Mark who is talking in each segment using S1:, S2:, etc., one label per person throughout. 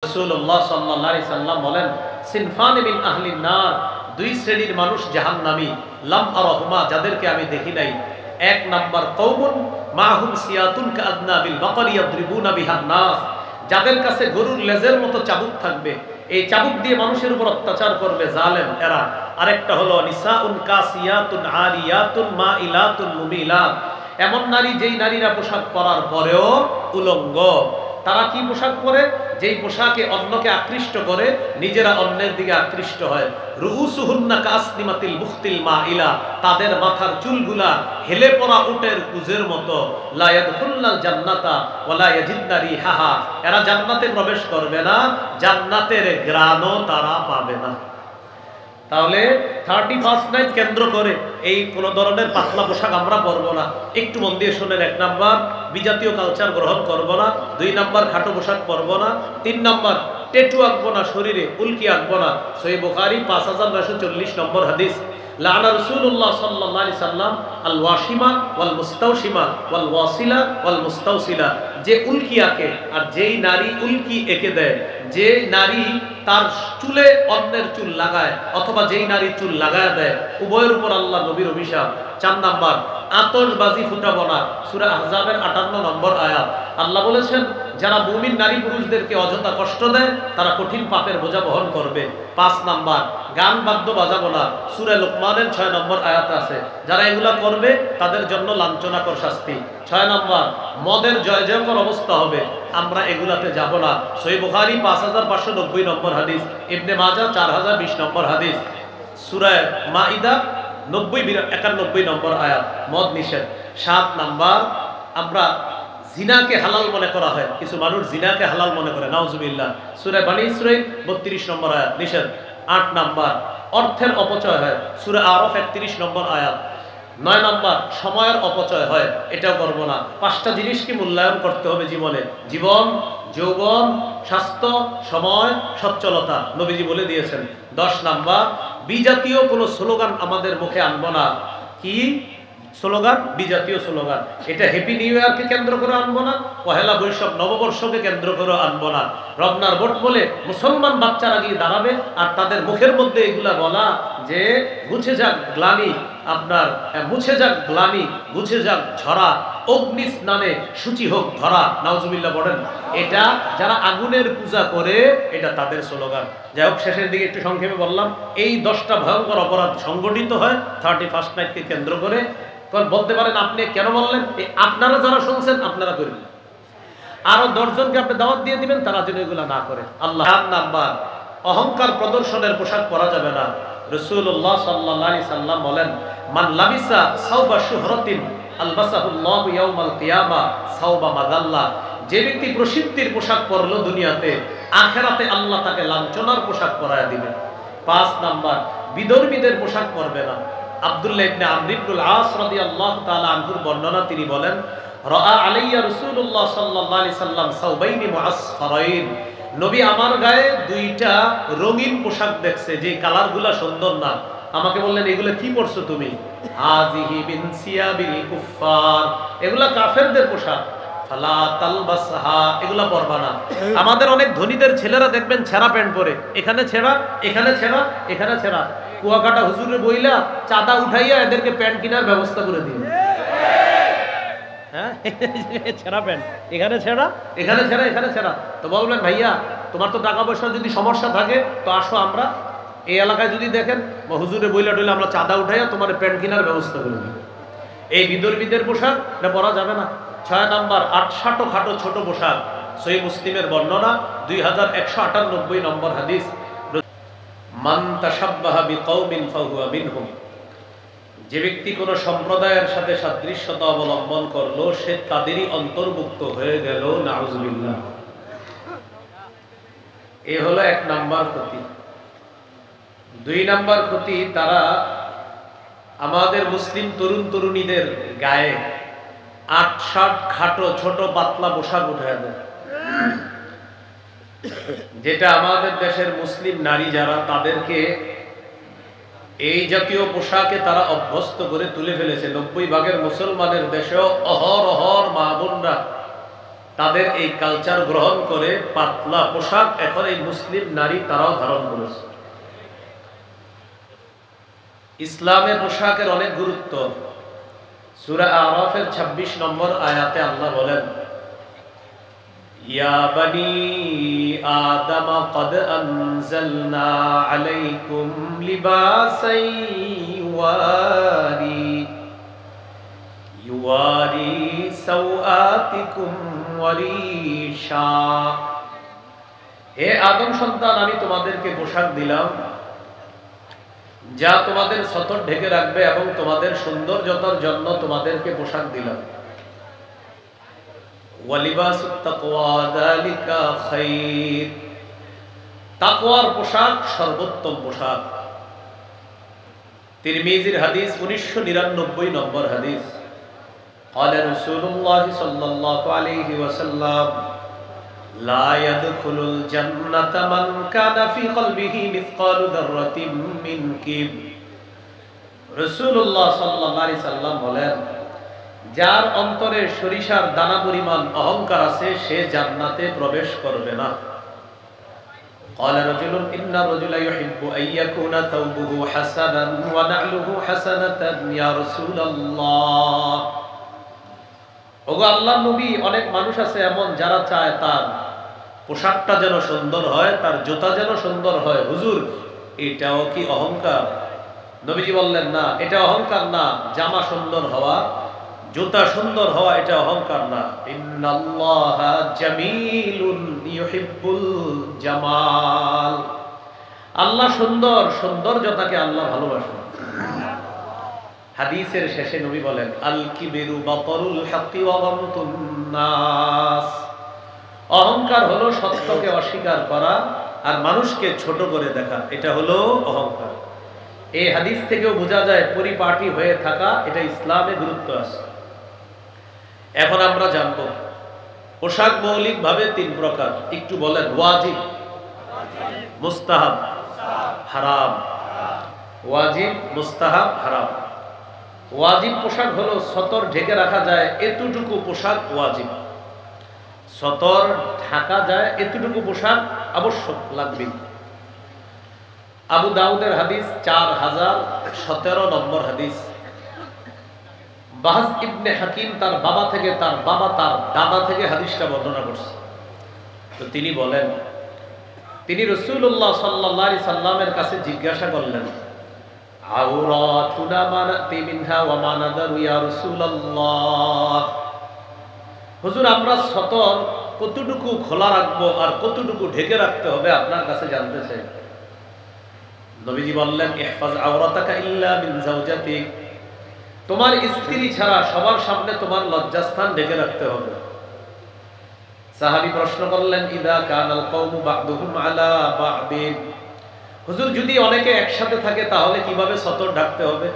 S1: রাসূলুল্লাহ সাল্লাল্লাহু আলাইহি সাল্লাম বলেন, সিনফান মিন আহলিন নার, দুই শ্রেণীর মানুষ জাহান্নামী, লাম আরাহুমা, যাদেরকে আমি দেখি নাই। এক নাম্বার, কওমুন মাহুম সিয়াতুন কাআদনাবিল বাকারি ইয়াদরিবুনা বিহান নাস, যাদের কাছে গরুর লেজের মতো চাবুক থাকবে, এই চাবুক দিয়ে মানুষের উপর অত্যাচার করবে জালেম এরা। আরেকটা হলো নিসাউন কাসিয়াতুন আরিয়াতুন মাইলাতুন মুমিলাত, এমন নারী যেই নারীরা পোশাক পরার পরেও উলঙ্গ। তারা কি পোশাক পরে? যেই পোশাকে অন্যকে আকৃষ্ট করে, নিজেরা অন্যের দিকে আকৃষ্ট হয়। রুউসুহুন্না কাসনিমাতিল বুখতিল মাইলা, তাদের মাথার চুলগুলা হেলে পড়া উটের কুজের মতো। লা ইয়াদখুলনাল জান্নাতা ওয়ালা ইয়াজিদনা রিহাহা, এরা জান্নাতে প্রবেশ করবে না, জান্নাতের ঘ্রাণও তারা পাবে না। তাহলে 31st নাইট কেন্দ্র করে এই কোন ধরনের পাতলা পোশাক আমরা পরবো না। একটু মন দিয়ে শোনেন। 1 নাম্বার, বিজাতীয় কালচার গ্রহণ করবো না। 2 নাম্বার, খাটো পোশাক পরবো না। 3 নাম্বার, টেটু আঁকবো না, শরীরে উল্কি আঁকবো না। সহিহ বুখারী 5940 নম্বর হাদিস, লাআনা রাসূলুল্লাহ সাল্লাল্লাহু আলাইহি সাল্লাম আল ওয়াশিমা ওয়াল মুস্তাওশিমা ওয়াল ওয়াসিলা ওয়াল মুস্তাওসিলা, যে উল্কি আঁকে আর যেই নারী উল্কি এঁকে দেয়, যে নারী তার চুলে অন্যের চুল লাগায় অথবা যেই নারী চুল লাগায় দেয়, উভয়ের উপর আল্লাহ নবীর অভিশাপ। 4 নাম্বার, আতশবাজি ফুটাবো না। সূরা আহজাবের 58 নম্বর আয়াত, আল্লাহ বলেছেন যারা মুমিন নারী পুরুষদেরকে অযথা কষ্ট দেয় তারা কঠিন পাপের বোঝা বহন করবে। 5 নাম্বার, গান বাদ্য বাজাবো না। সূরা লোকমানের 6 নম্বর আয়াত আছে, যারা এগুলা করবে তাদের জন্য লাঞ্ছনাকর শাস্তি। 6 নাম্বার, মদের জয় জয়কর অবস্থা হবে, আমরা এগুলাতে যাব না। সহিহ বুখারী 5590 নম্বর হাদিস, ইবনে মাজাহ 4020 নম্বর হাদিস, সূরা মাইদা 91 নম্বর আয়াত, মদ নিষেধ। 7 নাম্বার, আমরা জিনাকে হালাল মনে করা হয়, কিছু মানুষ জিনাকে হালাল মনে করে, নাউজুবিল্লাহ। সূরা বনী ইসরাঈল 32 নম্বর আয়াত, নিষেধ। 8 নাম্বার, অর্থের অপচয় হয়, সূরা আরাফ 31 নম্বর আয়াত। 9 নাম্বার, সময়ের অপচয় হয়, এটাও করবো না। 5টা জিনিসকে মূল্যায়ন করতে হবে জীবনে, জীবন, যৌবন, স্বাস্থ্য, সময়, সচ্ছলতা, নবীজি বলে দিয়েছেন। 10 নাম্বার, বিজাতীয় কোনো স্লোগান আমাদের মুখে আনবো না। কি স্লোগান? বিজাতীয় স্লোগান। এটা হ্যাপি নিউ ইয়ারকে কেন্দ্র করে আনবো না, পহেলা বৈশাখ নববর্ষকে কেন্দ্র করে আনবো না। রমনার ভোট বলে মুসলমান বাচ্চারা গিয়ে দাঁড়াবে আর তাদের মুখের মধ্যে এগুলা বলা যে মুছে যাক গ্লানি, আপনার মুছে যাক গ্লানি, মুছে যাক ঝরা, অগ্নি স্নানে সূচি হোক ধরা, নাউজুবিল্লাহ বলেন। এটা যারা আগুনের পূজা করে এটা তাদের স্লোগান। যাই হোক, শেষের দিকে একটু সংক্ষেপে বললাম, এই 10টা ভয়ঙ্কর অপরাধ সংগঠিত হয় 31st নাইটকে কেন্দ্র করে। বলতে পারেন আপনি কেন বললেন? আপনারা যারা শুনছেন আপনারা করবেন, আরো 10 জনকে আপনি দাওয়াত দিয়ে দিবেন তারা যেন এগুলা না করে। আল্লাহ। 4 নাম্বার, অহংকার প্রদর্শনের পোশাক পরা যাবে না। রাসূলুল্লাহ সাল্লাল্লাহু আলাইহি সাল্লাম বলেন, মান লাবিসা সাওবা শুহরাতিন আলবাসাহুল্লাহু ইয়াউমাল কিয়ামা সাওবা মাযাল্লা, যে ব্যক্তি প্রসিদ্ধির পোশাক পরলো দুনিয়াতে, আখিরাতে আল্লাহ তাকে লাঞ্ছনার পোশাক পরায়া দিবেন। 5 নাম্বার, বিধর্মীদের পোশাক পরবে না। আব্দুল্লাহ ইবনে আমর ইবনুল আস রাদিয়াল্লাহু তাআলা আনহুর বর্ণনা, তিনি বলেন, রাআ আলাইয়া রাসূলুল্লাহ সাল্লাল্লাহু আলাইহি সাল্লাম সাওবাইনি মুআসফারাইন, নবী আমার গায়ে 2টা রঙিন পোশাক দেখছে, যে কালারগুলা সুন্দর না। আমাকে বললেন এগুলা কি পরছো তুমি? হাযিহি মিন সিয়াবিল কুফফার, এগুলা কাফেরদের পোশাক, ফালা তালবাসহা, এগুলা পরবা না। আমাদের অনেক ধনীদের ছেলেরা দেখবেন ছেঁড়া প্যান্ট পরে, এখানে ছেঁড়া, এখানে ছেঁড়া, এখানে ছেঁড়া। কুয়াকাটা হুজুরে বইলা চাঁদা উঠাইয়া এদেরকে প্যান্ট কেনার ব্যবস্থা করে দিন। হ্যাঁ, ছেঁড়া প্যান্ট, এখানে ছেঁড়া, এখানে ছেঁড়া, এখানে ছেঁড়া। তো বলবেন ভাইয়া তোমার তো টাকা পয়সার যদি সমস্যা থাকে তো আসো, আমরা এই এলাকায় যদি দেখেন হুজুরে বইলা টইলে আমরা চাঁদা উঠাইয়া তোমার প্যান্ট কেনার ব্যবস্থা করে দিই। এই বিধর্মীদের পোশাক এটা পরা যাবে না। 6 নাম্বার, আটসাটো খাটো ছোট পোশাক। সহিহ মুসলিমের বর্ণনা 2198 নম্বর হাদিস, মান তাশাব্বাহা বিকওমিন ফাহুয়া মিনহুম, যে ব্যক্তি কোন সম্প্রদায়ের সাথে সাদৃশ্যতা অবলম্বন করলো সে তাদেরই অন্তর্ভুক্ত হয়ে গেল, নাউজুবিল্লাহ। এ হলো 1 নাম্বার ক্ষতি। 2 নাম্বার ক্ষতি, তারা আমাদের মুসলিম তরুণ তরুণীদের গায়ে 8-7 খাটো ছোট পাতলা পোশাক উঠায় দেয়, যেটা আমাদের দেশের মুসলিম নারী যারা তাদেরকে এই জাতীয় পোশাকে তারা অভ্যস্ত করে তুলে ফেলেছে। 90 ভাগের মুসলমানের দেশেও অহরহর মা বোনরা তাদের এই কালচার গ্রহণ করে পাতলা পোশাক এখন এই মুসলিম নারী তারাও ধারণ করেছে। ইসলামে পোশাকের অনেক গুরুত্ব। সূরা আরাফের 26 নম্বর আয়াতে আল্লাহ বলেন, ইয়া বানি আদম ক্বাদ আনজালনা আলাইকুম লিবাসান ইউয়ারি সাওআতিকুম ওয়া রিশা। হে আদম সন্তান, আমি তোমাদেরকে পোশাক দিলাম যা তোমাদের সতর ঢেকে রাখবে এবং তোমাদের সৌন্দর্যতার জন্য তোমাদেরকে পোশাক দিলাম। ওয়ালিবাসুত তাকওয়া যালিকা খায়র, তাকওয়ার পোশাক সর্বোত্তম পোশাক। তিরমিজির হাদিস 1999 নম্বর হাদিস। قال رسول الله صلى الله عليه وسلم لا يدخل الجنة من كان في قلبه مثقال ذرة من كبر। রাসূলুল্লাহ সাল্লাল্লাহু আলাইহি সাল্লাম বলেন, যার অন্তরে সরিষার দানা পরিমাণ অহংকার আছে সে জান্নাতে প্রবেশ করবে না। قال رجل إن الرجل يحب أن يكون ثوبه حسنا ونعله حسنة يا رسول الله। ওগো আল্লাহর নবী, অনেক মানুষ আছে এমন যারা চায় তার পোশাকটা যেন সুন্দর হয়, তার জুতা যেন সুন্দর হয়। হুজুর, এটাও কি অহংকার? নবীজি বললেন, না, এটা অহংকার না। জামা সুন্দর হওয়া, জুতা সুন্দর হওয়া এটা অহংকার না। ইন্নাল্লাহা জামিলুন ইউহিব্বুল জামাল। আল্লাহ সুন্দর, সৌন্দর্যতাকে আল্লাহ ভালোবাসেন। হাদিসের শেষে নবী বলেন, আল কিবিরু বাতরুল হাক্কি ওয়া গামতুন নাস। অহংকার হলো সত্যকে অস্বীকার করা আর মানুষকে ছোট করে দেখা, এটা হলো অহংকার। এই হাদিস থেকেও বোঝা যায় পরিপাটি হয়ে থাকা এটা ইসলামে গুরুত্ব আছে। এখন আমরা জানবো পোশাক মৌলিকভাবে 3 প্রকার। একটু বলেন। ওয়াজিব, মুস্তাহাব, হারাম। ওয়াজিব, মুস্তাহাব, হারাম। ওয়াজিব পোশাক হলো সতর ঢেকে রাখা যায় এতটুকু পোশাক ওয়াজিব। সতর ঢাকা যায় এতটুকু পোশাক আবশ্যক লাগবে। আবু দাউদের হাদিস 4017 নম্বর হাদিস। বাহাস ইবনে হাকিম তার বাবা থেকে, তার বাবা তার দাদা থেকে হাদিসটা বর্ণনা করছে। তো তিনি বলেন, তিনি রাসূলুল্লাহ সাল্লাল্লাহু আলাইহি সাল্লামের কাছে জিজ্ঞাসা করলেন, আওরাতুনা মানাতি মিনহা ওয়া মা নাদারু ইয়া রাসূলুল্লাহ। হুজুর, আমরা সতর কতটুকু খোলা রাখবো আর কতটুকু ঢেকে রাখতে হবে আপনার কাছে জানতে চাই। নবীজি বললেন, ইহফাজ আওরাতাকা ইল্লা মিন যাওজাতিক। তোমার স্ত্রী ছাড়া সবার সামনে তোমার লজ্জাস্থান ঢেকে রাখতে হবে। সাহাবী প্রশ্ন করলেন, ইদা কানাল কওমু বা'দুহুম আলা বা'দিন। হুজুর, যদি অনেকে একসাথে থাকে তাহলে কিভাবে সতর ঢাকতে হবে?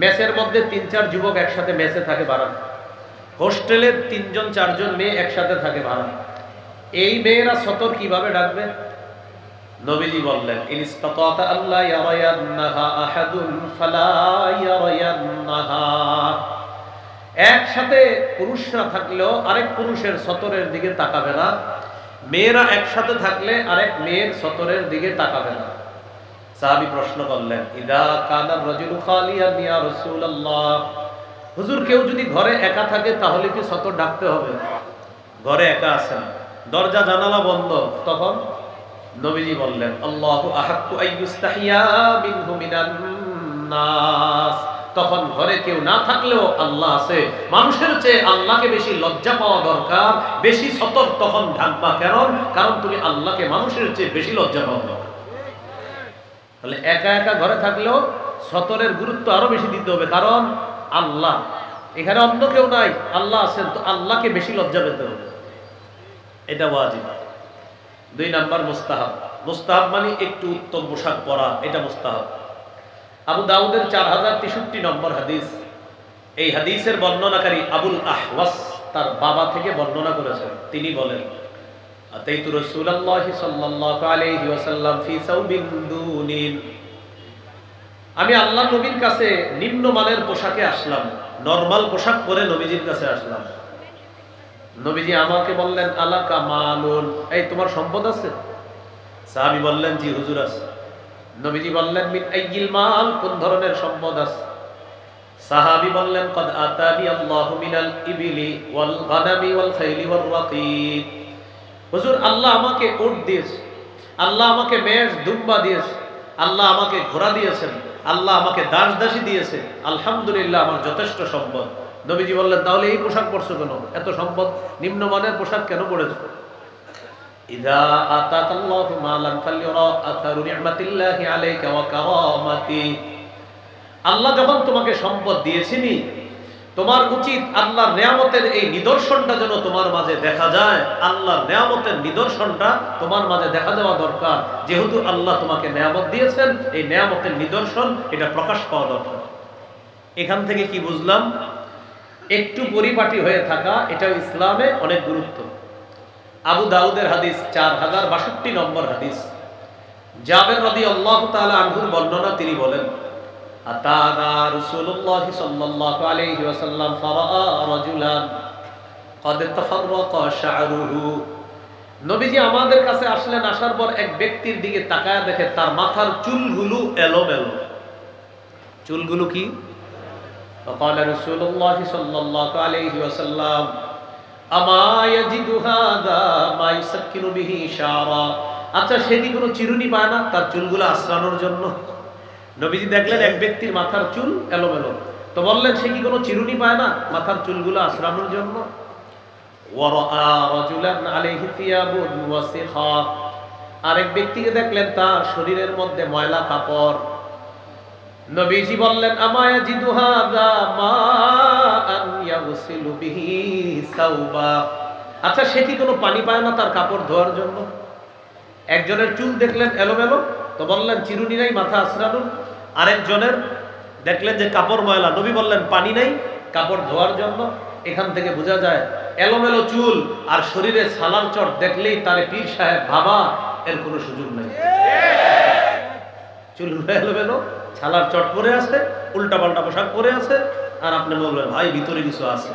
S1: মেসের মধ্যে 3-4 যুবক একসাথে মেসে থাকে ভাড়া, হোস্টেলে 3-4 মেয়ে একসাথে থাকে ভাড়া, এই মেয়েরা সতর কিভাবে ঢাকবে? নবীজি বললেন, ইনস্তাতা আল্লাহ ইয়ারায়ান্নাহা আহাদুন ফালা ইয়ারায়ান্নাহা। একসাথে পুরুষরা থাকলেও আরেক পুরুষের সতরের দিকে তাকাবে না, মেয়েরা একসাথে থাকলে আরেক মেয়ের সতরের দিকে তাকাবে না। সাহাবী প্রশ্ন করলেন, ইদা কানার রাজুলু খালিয়ান ইয়া রাসূলুল্লাহ। হুজুর, কেউ যদি ঘরে একা থাকে তাহলে কি সতর ঢাকতে হবে? ঘরে একা আছেন, দরজা জানালা বন্ধ, তখন নবীজি বললেন, আল্লাহু আহাক্কু আইয়ুস্তাহিয়া মিনহু মিনান নাস। তখন ঘরে কেউ না থাকলেও আল্লাহ আছে, মানুষের চেয়ে আল্লাহকে বেশি লজ্জা পাওয়া দরকার, বেশি সতর তখন ঢাকবা। কারণ তুমি আল্লাহকে মানুষের চেয়ে বেশি লজ্জা পাওয়া দরকার। তাহলে একা একা ঘরে থাকলেও সতরের গুরুত্ব আরো বেশি দিতে হবে, কারণ আল্লাহ এখানে, অন্য কেউ নাই, আল্লাহ আছেন, তো আল্লাহকে বেশি লজ্জা পেতে হবে। এটা ওয়াজিব। 2 নাম্বার মুস্তাহাব। মুস্তাহাব মানে একটু উত্তম পোশাক পরা, এটা মুস্তাহাব। আবু দাউদের 4063 নম্বর হাদিস। এই হাদিসের বর্ণনাকারী আবুল আহওয়াস তার বাবা থেকে বর্ণনা করেছেন। তিনি বলেন, আতাইতু রাসূলুল্লাহি সাল্লাল্লাহু আলাইহি ওয়াসাল্লাম ফি সাউবিন দুনিন। আমি আল্লাহর নবীর কাছে নিম্নমানের পোশাকে আসলাম, নরমাল পোশাক পরে নবীজির কাছে আসলাম। নবীজি আমাকে বললেন আলাকা মালুন, এই তোমার সম্পদ আছে? সাহাবী বললেন জি হুজুর আছে। নবীজি বললেন মিন আইয়িল মাল, কোন ধরনের সম্পদ আছে? সাহাবী বললেন কদ আতানি আল্লাহু মিনাল ইবিলি ওয়াল গানামি ওয়াল খাইলি ওয়ার রাকিব। হুজুর আল্লাহ আমাকে উট দিয়েছে, আল্লাহ আমাকে মেষ দুম্বা দিয়েছে, আল্লাহ আমাকে ঘোড়া দিয়েছেন, আল্লাহ আমাকে দাস দাসী দিয়েছে, আলহামদুলিল্লাহ আমার যথেষ্ট সম্পদ। নবীজি বললেন তাহলে এই পোশাক পরছো কেন? এত সম্পদ, নিম্নমানের পোশাক কেন পরেছো? ইযা আতাকাল্লাহু মালান ফালইউরা আসারু নি'মাতিল্লাহি আলাইকা ওয়া কারামাতি। আল্লাহ যখন তোমাকে সম্পদ দিয়েছেনই, তোমার উচিত আল্লাহর নিয়ামতের এই নিদর্শনটা যেন তোমার মাঝে দেখা যায়। আল্লাহর নিয়ামতের নিদর্শনটা তোমার মাঝে দেখা যাওয়া দরকার। যেহেতু আল্লাহ তোমাকে নিয়ামত দিয়েছেন, এই নিয়ামতের নিদর্শন এটা প্রকাশ পাওয়া দরকার। এখান থেকে কি বুঝলাম? একটু পরিপাটি হয়ে থাকা এটাও ইসলামে অনেক গুরুত্ব। আবু দাউদের হাদিস 4062 নম্বর হাদিস। জাবের রাদিয়াল্লাহু তাআলা আনহুর বর্ণনা, তিনি বলেন আতানা রাসূলুল্লাহ সাল্লাল্লাহু আলাইহি ওয়াসাল্লাম ফারাআ রাজুলান ক্বাদ তাফাররাকা শা'রুহু। নবীজি আমাদের কাছে আসলেন, আসার পর এক ব্যক্তির দিকে তাকায় দেখে তার মাথার চুলগুলো এলোমেলো। চুলগুলো কি? فقال رسول الله صلى الله عليه وسلم اما يجد هذا ما يسكن به شعرا। আচ্ছা সে কি কোনো চিরুনি পায় না তার চুলগুলো আশ্রানোর জন্য? নবীজি দেখলেন এক ব্যক্তির মাথার চুল এলোমেলো, তো বললেন সে কি কোনো চিরুনি পায় না মাথার চুলগুলো আশ্রানোর জন্য? ওয়ারা রাজুলান আলাইহি থিয়াবুন ওয়াসিখা। আরেক ব্যক্তিকে দেখলেন তার শরীরের মধ্যে ময়লা কাপড়। নবীজি বললেন আমায়া জিদু হাযা মাআন ইয়াগসিলু বিহি সাওবা। আচ্ছা সে কি কোনো পানি পায় না তার কাপড় ধোয়ার জন্য? একজনের চুল দেখলেন এলোমেলো, তো বললেন চিরুনি নাই মাথা আশ্রানোর। আরেকজনের দেখলেন যে কাপড় ময়লা, নবী বললেন পানি নাই কাপড় ধোয়ার জন্য। এখান থেকে বোঝা যায় এলোমেলো চুল আর শরীরে সালার চট দেখলেই তারে পীর সাহেব ভাবা এর কোনো সুযোগ নেই। চুলগুলো এলোমেলো, ছালার চট পরে আছে, উল্টা পাল্টা পোশাক পরে আছে, আর আপনি বলবেন ভাই ভিতরে কিছু আছে।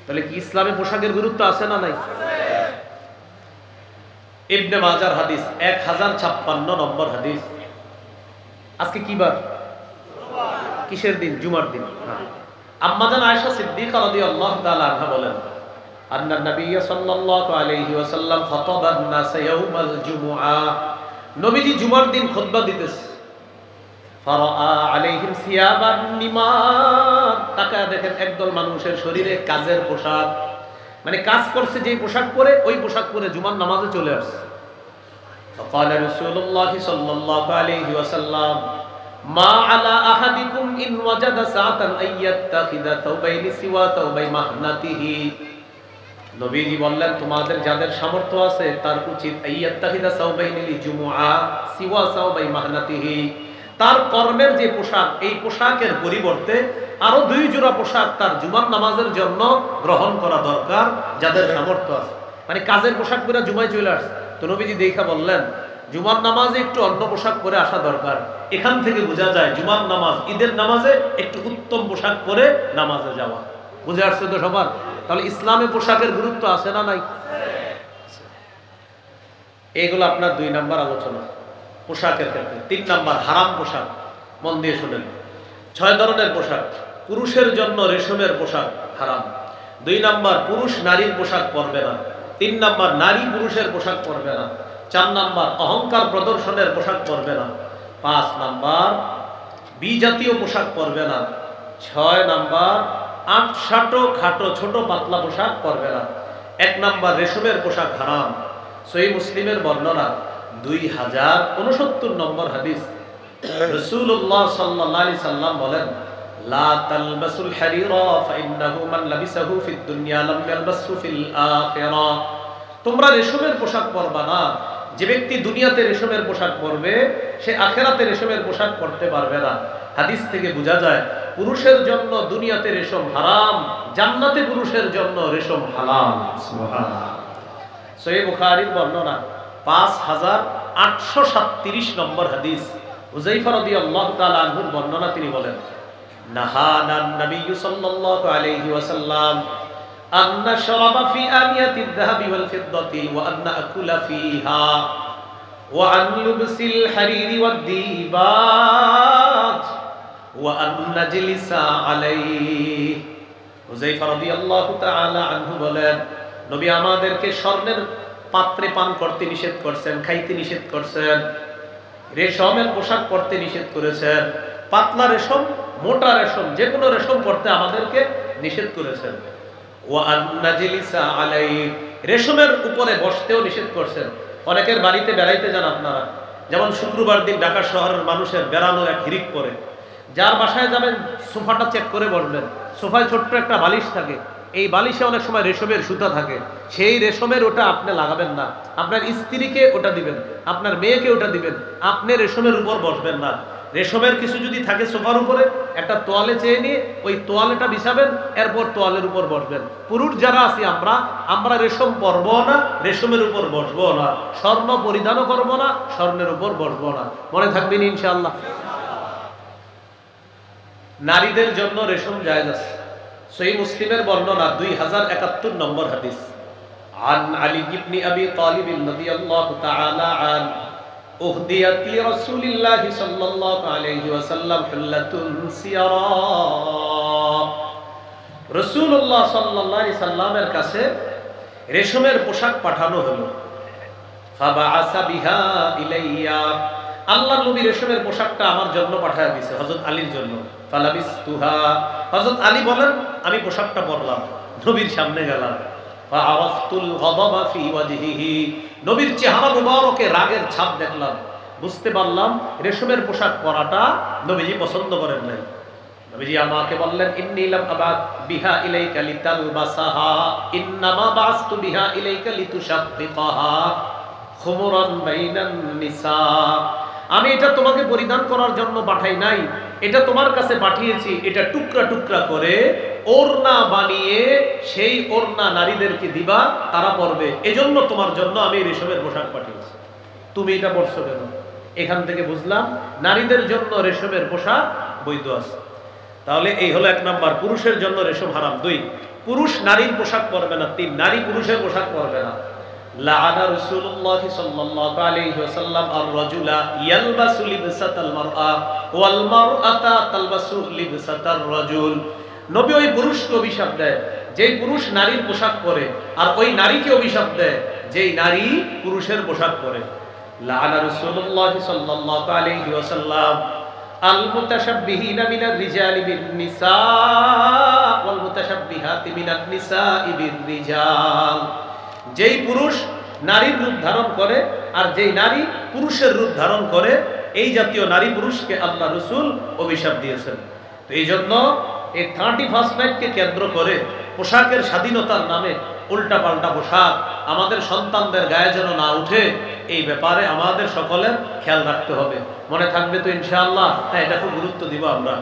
S1: তাহলে কি ইসলামে পোশাকের গুরুত্ব আছে না নাই? ইবনে মাজার হাদিস 1056 নম্বর হাদিস। আজকে কি বার? কিসের দিন? জুমার দিন। আম্মা জান আয়েশা সিদ্দিকা রাদিয়াল্লাহু তাআলা আনহা বলেন আন্না নবী সাল্লাল্লাহু আলাইহি ওয়াসাল্লাম খাতাবান নাস ইয়াউমাল জুমআ। নবীজি জুমার দিন খুতবা দিতেছে। ফারাআ আলাইহিম সিয়াবান নিমাত। তাকায় দেখেন একদল মানুষের শরীরে কাজের পোশাক, মানে কাজ করছে যেই পোশাক পরে ওই পোশাক পরে জুমার নামাজে চলে আসছে। ফাকালা রাসূলুল্লাহ সাল্লাল্লাহু আলাইহি ওয়াসাল্লাম মা আলা আহাদিকুম ইন ওয়াজাদা সাআতান আইয়াত্তাখিযা তাওবাইনি সিওয়া তাওবাই মাহনাতিহি। নবীজি বললেন তোমাদের যাদের সামর্থ্য আছে তার উচিত আইয়াত্তাখিযা সাওবাইনি লিজুমুআ সিওয়া সাওবাই মাহনাতিহি। তার কর্মের যে পোশাক, এই পোশাকের পরিবর্তে আরো 2 জোড়া পোশাক তার জুমার নামাজের জন্য গ্রহণ করা দরকার যাদের সামর্থ্য আছে। মানে কাজের পোশাক পরে জুমায় চলে আসছে, তো নবীজি দেখা বললেন জুমার নামাজে একটু অন্য পোশাক পরে আসা দরকার। এখান থেকে বোঝা যায় জুমার নামাজ, ঈদের নামাজে একটু উত্তম পোশাক পরে নামাজে যাওয়া। বুঝে আসছে তো সবার? তাহলে ইসলামে পোশাকের গুরুত্ব আছে না নাই? এগুলো আপনার 2 নাম্বার আলোচনা পোশাকের ক্ষেত্রে। 3 নাম্বার হারাম পোশাক। মন দিয়ে শুনেন। 6 ধরনের পোশাক। পুরুষের জন্য রেশমের পোশাক হারাম। 2 নাম্বার পুরুষ নারীর পোশাক পরবে না। 3 নাম্বার নারী পুরুষের পোশাক পরবে না। 4 নাম্বার অহংকার প্রদর্শনের পোশাক পরবে না। 5 নাম্বার বিজাতীয় পোশাক পরবে না। 6 নাম্বার আটসাটো খাটো ছোট পাতলা পোশাক পরবে না। 1 নাম্বার রেশমের পোশাক হারাম। সহিহ মুসলিমের বর্ণনা 2069 নম্বর হাদিস। রাসূলুল্লাহ সাল্লাল্লাহু আলাইহি সাল্লাম বলেন লা তালবাসুল হারিরা ফাইন্নাহু মান লাবিসাহু ফিদ দুনিয়া লাম ইয়ালবাসহু ফিল আখিরাহ। তোমরা রেশমের পোশাক পরবা না। যে ব্যক্তি দুনিয়াতে রেশমের পোশাক পরবে সে আখিরাতে রেশমের পোশাক পরতে পারবে না। হাদিস থেকে বোঝা যায় পুরুষের জন্য দুনিয়াতে রেশম হারাম, জান্নাতে পুরুষের জন্য রেশম হালাল। সুবহানাল্লাহ। সহিহ বুখারীর বর্ণনা 5837 নম্বর হাদিস। হুযায়ফা রাদিয়াল্লাহু তাআলা আনহুর বর্ণনা, তিনি বলেন নাহানান নবী সাল্লাল্লাহু আলাইহি ওয়াসাল্লাম আন নাশরাবা ফি আনিয়াতিদ যাহাবি ওয়াল ফিদ্দাতি ওয়া আন নাকুলা ফিহা ওয়া আন লুবসিল হারিরি ওয়াদ দিবাজ ওয়া আন নাজলিসা আলাইহি। হুযায়ফা রাদিয়াল্লাহু তাআলা আনহু বলেন, নবী আমাদেরকে স্বর্ণের পাত্রে পান করতে নিষেধ করছেন, খাইতে নিষেধ করছেন, রেশমের পোশাক পরতে নিষেধ করেছেন, পাতলা রেশম, মোটা রেশম, যে কোনো রেশম পরতে আমাদেরকে নিষেধ করেছেন। ওয়া আন নাজলিসা আলাইহি, রেশমের উপরে বসতেও নিষেধ করছেন। অনেকের বাড়িতে বেড়াইতে যান আপনারা, যেমন শুক্রবার দিন ঢাকা শহরের মানুষের বেড়ানোর এক হিরিক পড়ে। যার বাসায় যাবেন সোফাটা চেক করে বসবেন, সোফায় ছোট্ট একটা বালিশ থাকে, এই বালিশে অনেক সময় রেশমের সুতা থাকে, সেই রেশমের ওটা আপনি লাগাবেন না, আপনার স্ত্রীকে ওটা দিবেন, আপনার মেয়েকে ওটা দিবেন, আপনি রেশমের উপর বসবেন না। রেশমের কিছু যদি থাকে সোফার উপরে, একটা তোয়ালে চেয়ে নিয়ে ওই তোয়ালেটা বিছাবেন, এরপর তোয়ালের উপর বসবেন। পুরুষ যারা আছি আমরা রেশম পরবো না, রেশমের উপর বসবো না, স্বর্ণ পরিধানও করবো না, স্বর্ণের উপর বসবো না। মনে থাকবেন ইনশাআল্লাহ। নারীদের জন্য রেশম জায়েজ আছে। সহিহ মুসলিমের বর্ণনা 2071 নম্বর হাদিস। আন আলী ইবনে আবি তালিব রাদিয়াল্লাহু তাআলা আন উহদিয়াত লি রাসূলিল্লাহি সাল্লাল্লাহু আলাইহি ওয়াসাল্লাম হুল্লাতুন সিয়ারা। রাসূলুল্লাহ সাল্লাল্লাহু আলাইহি সাল্লামের কাছে রেশমের পোশাক পাঠানো হলো। ফাবাআসা বিহা ইলাইয়া, আল্লাহর নবী রেশমের পোশাকটা আমার জন্য পাঠিয়ে দিয়েছে, হযরত আলীর জন্য। ফালাবিসতুহা, হযরত আলী বলেন আমি পোশাকটা পরলাম, নবীর সামনে গেলাম। ফাআরাফতুল গাদাবা ফি ওয়াজহিহি, নবীর চেহারা মুবারকে রাগের ছাপ দেখলাম, বুঝতে পারলাম রেশমের পোশাক পরাটা নবীজি পছন্দ করেন নাই। নবীজি আমাকে বললেন, ইন্নী লাম আবাদ বিহা ইলাইকা লিতালবাসাহা ইন্নামা বাসতু বিহা ইলাইকা লিতুশাক্কিকাহা খুমরান বাইনান নিসা। আমি এটা তোমাকে পরিধান করার জন্য পাঠাই নাই, এটা তোমার কাছে পাঠিয়েছি এটা টুকরা টুকরা করে ওড়না বানিয়ে সেই ওড়না নারীদেরকে দিবা, তারা পরবে, এজন্য তোমার জন্য আমি রেশমের পোশাক পাঠিয়েছি। তুমি এটা পরছো কেন? এখান থেকে বুঝলাম নারীদের জন্য রেশমের পোশাক বৈধ আছে। তাহলে এই হলো 1 নাম্বার, পুরুষের জন্য রেশম হারাম। 2, পুরুষ নারীর পোশাক পরবে না। 3, নারী পুরুষের পোশাক পরবে না। লাআনা রাসূলুল্লাহ সাল্লাল্লাহু আলাইহি ওয়াসাল্লাম আর-রাজুলা ইয়ালবাসু লিবসাতাল মারআ ওয়াল মারআতা তালবাসু লিবসাতার রাজুল। নবী ওই পুরুষকে অভিশাপ দেয় যেই পুরুষ নারীর পোশাক পরে, আর ওই নারীকে অভিশাপ দেয় যেই নারী পুরুষের পোশাক পরে। লাআনা রাসূলুল্লাহ সাল্লাল্লাহু আলাইহি ওয়াসাল্লাম আল মুতাশাব্বিহিনা মিনার রিজালি বিন নিসা ওয়াল মুতাশাব্বিহাতি মিনান নিসাই বির রিজাল। যেই পুরুষ নারীর রূপ ধারণ করে আর যেই নারী পুরুষের রূপ ধারণ করে, এই জাতীয় নারী পুরুষকে আল্লাহ রাসূল অভিশাপ দিয়েছেন। তো এই জন্য এই 31st নাইটকে কেন্দ্র করে পোশাকের স্বাধীনতার নামে উল্টাপাল্টা পোশাক আমাদের সন্তানদের গায়ে যেন না উঠে, এই ব্যাপারে আমাদের সকলের খেয়াল রাখতে হবে। মনে থাকবে তো ইনশাআল্লাহ? হ্যাঁ, এটা খুব গুরুত্ব দিব আমরা।